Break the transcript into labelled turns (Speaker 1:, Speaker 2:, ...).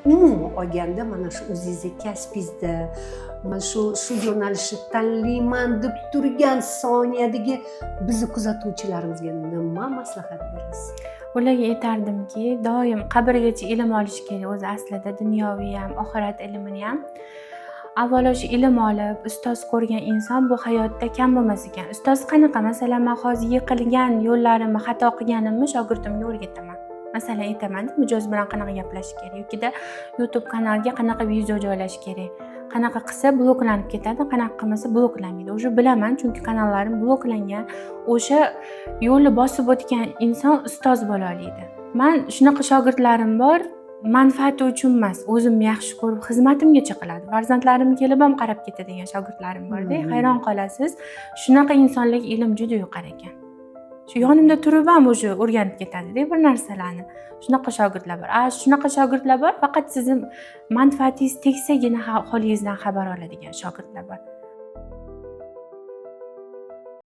Speaker 1: umuman olganda mana shu o'zingizni kasbingizda mana shu yo'nalishni tanlayman deb turgan soniyadagi bizni kuzatuvchilarimizga nima maslahat berasiz?
Speaker 2: Ularga aytardimki, doim qabrgacha ilm olish kerak o'zi aslida, dunyoviy ham, oxirat ilmini ham. Avvalo shu ilm olib, ustoz ko'rgan inson bu hayotda kam bo'lmas ekan. Ustoz qanaqa? Masalan, men hozir yiqilgan yo'llarimni, xato qilganimni shogirdimga o'rgataman. Masalan, aytaman, mijoz bilan qanaqa gaplash kerak yoki YouTube kanaliga qanaqa video joylash kerak. Qanaqa qilsa bloklanib ketadi, qanaqa qilmasa bloklanmaydi. O'sha bilaman, chunki kanallarim bloklangan. O'sha yo'lni bosib o'tgan inson ustoz bo'la oladi. Men shunaqa shogirdlarim bor, manfaati uchun emas, o'zimni yaxshi ko'rib xizmatimgacha qiladi. Farzandlarim kelib ham qarab ketadigan shogirdlarim bor-da, hayron qolasiz. Shunaqa insonlarga ilm juda yuqar ekan. Shu yonimda turib ham o'sha o'rganib ketadi-da bir narsalarni. Shunaqa shogirdlar bor. Shunaqa shogirdlar bor, faqat sizning manfaatingiz tegsagina holingizdan xabar oladigan shogirdlar bor.